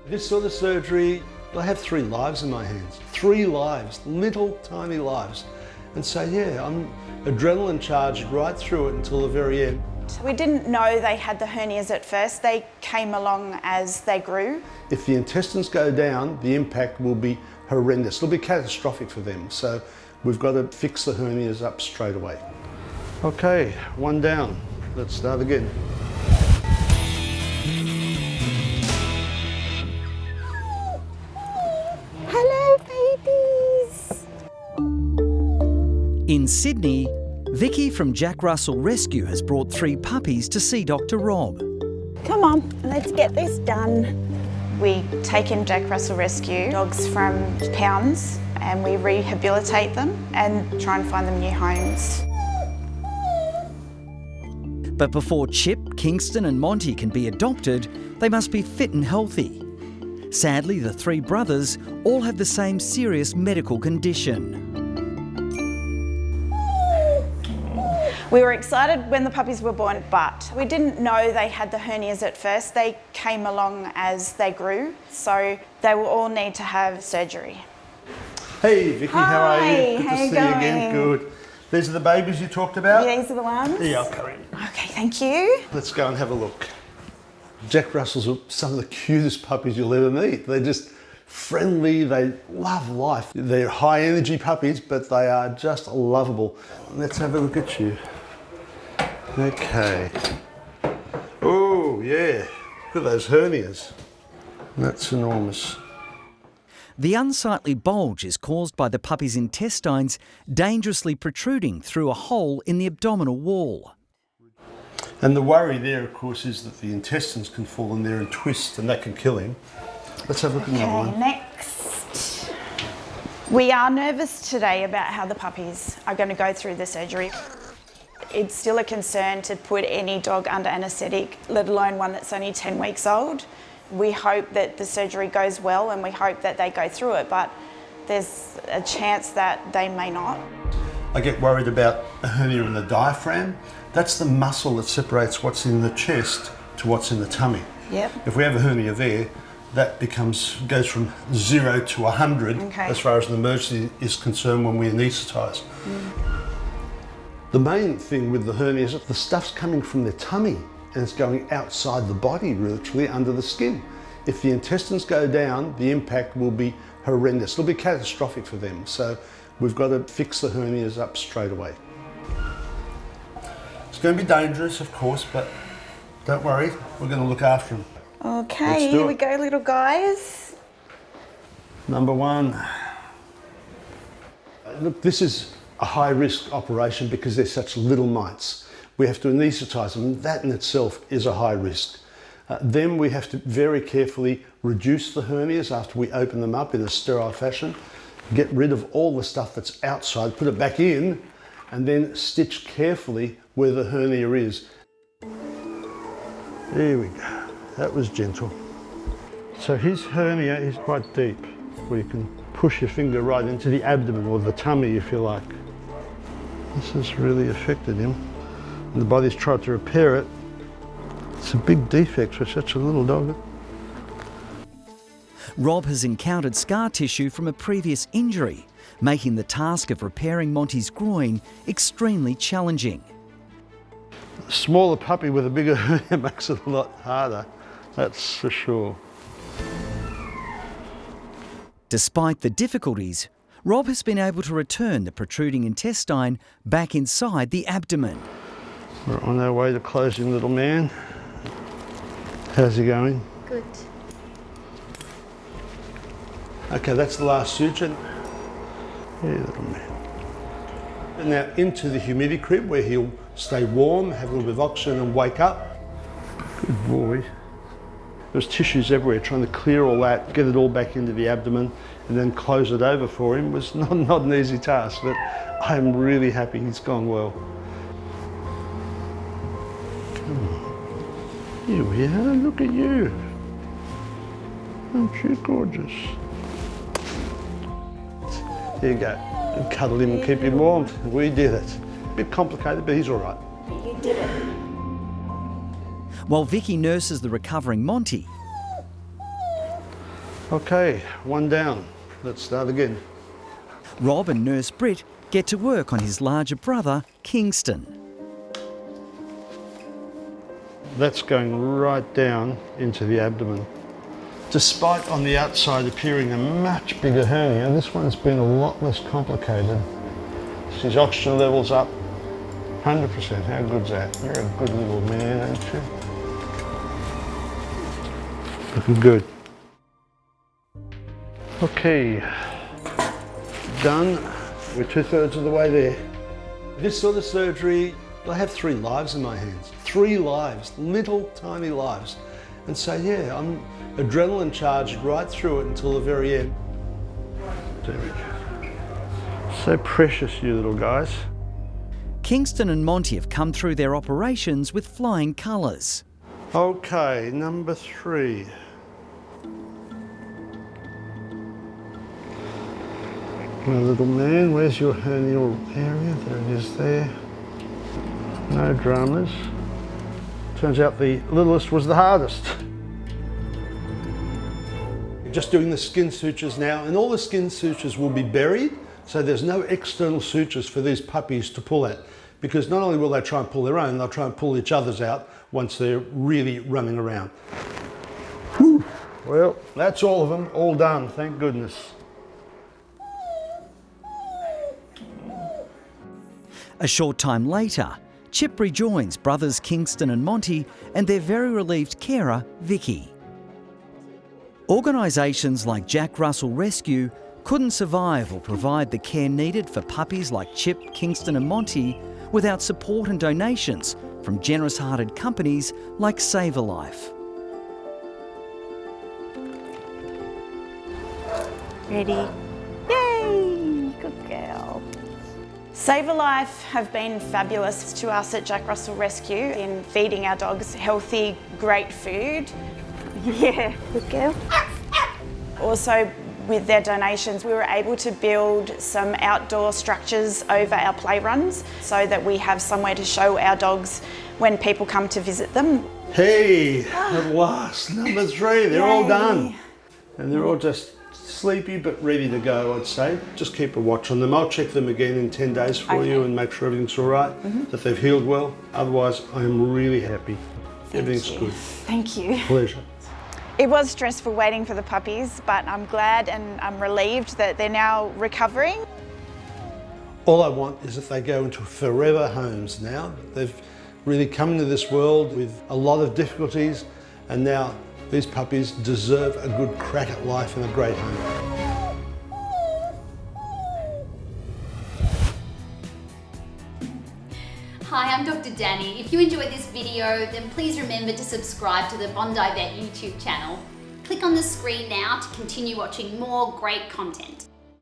This sort of surgery, I have 3 lives in my hands. 3 lives, little tiny lives. And so yeah, I'm adrenaline charged right through it until the very end. We didn't know they had the hernias at first. They came along as they grew. If the intestines go down, the impact will be horrendous. It'll be catastrophic for them. So we've got to fix the hernias up straight away. Okay, 1 down. Let's start again. Hello, babies. In Sydney, Vicky from Jack Russel Rescue has brought 3 puppies to see Dr. Rob. Come on, let's get this done. We take in Jack Russel Rescue dogs from pounds and we rehabilitate them and try and find them new homes. But before Chip, Kingston and Monty can be adopted, they must be fit and healthy. Sadly, the 3 brothers all have the same serious medical condition. We were excited when the puppies were born, but we didn't know they had the hernias at first. They came along as they grew, so they will all need to have surgery. Hey Vicky, how are you? Good how to you see you again. Good. These are the babies you talked about? These are the ones? Yeah, I'll come in. Okay, thank you. Let's go and have a look. Jack Russells are some of the cutest puppies you'll ever meet. They're just friendly, they love life. They're high energy puppies, but they are just lovable. Let's have a look at you. Okay. Oh yeah, look at those hernias. That's enormous. The unsightly bulge is caused by the puppy's intestines dangerously protruding through a hole in the abdominal wall. And the worry there, of course, is that the intestines can fall in there and twist, and that can kill him. Let's have a look at another one. Next. We are nervous today about how the puppies are going to go through the surgery. It's still a concern to put any dog under anaesthetic, let alone one that's only 10 weeks old. We hope that the surgery goes well and we hope that they go through it, but there's a chance that they may not. I get worried about a hernia in the diaphragm. That's the muscle that separates what's in the chest to what's in the tummy. Yep. If we have a hernia there, that goes from 0 to 100 as far as an emergency is concerned when we anaesthetise. The main thing with the hernia is that the stuff's coming from the tummy and it's going outside the body, literally under the skin. If the intestines go down, the impact will be horrendous. It'll be catastrophic for them. So we've got to fix the hernias up straight away. It's going to be dangerous, of course, but don't worry, we're going to look after them. Okay, here we go, little guys. Number 1. Look, this is a high-risk operation because they're such little mites. We have to anaesthetise them. That in itself is a high risk. Then we have to very carefully reduce the hernias after we open them up in a sterile fashion, get rid of all the stuff that's outside, put it back in, and then stitch carefully where the hernia is. There we go. That was gentle. So his hernia is quite deep, where you can push your finger right into the abdomen or the tummy, if you like. This has really affected him. And the body's tried to repair it. It's a big defect for such a little dog. Rob has encountered scar tissue from a previous injury, making the task of repairing Monty's groin extremely challenging. A smaller puppy with a bigger hernia makes it a lot harder, that's for sure. Despite the difficulties, Rob has been able to return the protruding intestine back inside the abdomen. We're on our way to closing, little man. How's he going? Good. Okay, that's the last suture. Yeah, little man. And now into the humidity crib where he'll stay warm, have a little bit of oxygen and wake up. Good boy. There's tissues everywhere, trying to clear all that, get it all back into the abdomen and then close it over for him was not an easy task, but I'm really happy he's gone well. Come on. Here we are, look at you. Aren't you gorgeous? There you go. Cuddle him and keep him warm. We did it. A bit complicated, but he's all right. You did it. While Vicky nurses the recovering Monty, Okay, one down. Let's start again. Rob and nurse Britt get to work on his larger brother, Kingston. That's going right down into the abdomen. Despite on the outside appearing a much bigger hernia, this one's been a lot less complicated. His oxygen level's up 100%. How good's that? You're a good little man, aren't you? Looking good. Okay, done. We're 2/3 of the way there. This sort of surgery, I have 3 lives in my hands. 3 lives, little tiny lives. And so yeah, I'm adrenaline charged right through it until the very end. So precious, you little guys. Kingston and Monty have come through their operations with flying colours. Okay, number 3. My little man, where's your hernial area? There it is there. No dramas. Turns out the littlest was the hardest. Just doing the skin sutures now, and all the skin sutures will be buried, so there's no external sutures for these puppies to pull at, because not only will they try and pull their own, they'll try and pull each other's out once they're really running around. Whew. Well, that's all of them, all done, thank goodness. A short time later, Chip rejoins brothers Kingston and Monty and their very relieved carer, Vicky. Organisations like Jack Russel Rescue couldn't survive or provide the care needed for puppies like Chip, Kingston and Monty without support and donations from generous-hearted companies like Save a Life. Ready? Yay! Good girl. Save a Life have been fabulous to us at Jack Russel Rescue in feeding our dogs healthy, great food. Yeah, good girl. Also, with their donations, we were able to build some outdoor structures over our play runs so that we have somewhere to show our dogs when people come to visit them. Hey, at last, number 3, they're all done. And they're all just sleepy but ready to go, I'd say. Just keep a watch on them. I'll check them again in 10 days for you and make sure everything's all right, that they've healed well. Otherwise, I'm really happy. Everything's good. Thank you. Pleasure. It was stressful waiting for the puppies, but I'm glad and I'm relieved that they're now recovering. All I want is that they go into forever homes now. They've really come into this world with a lot of difficulties, and now these puppies deserve a good crack at life and a great home. Hi, I'm Dr. Danny. If you enjoyed this video, then please remember to subscribe to the Bondi Vet YouTube channel. Click on the screen now to continue watching more great content.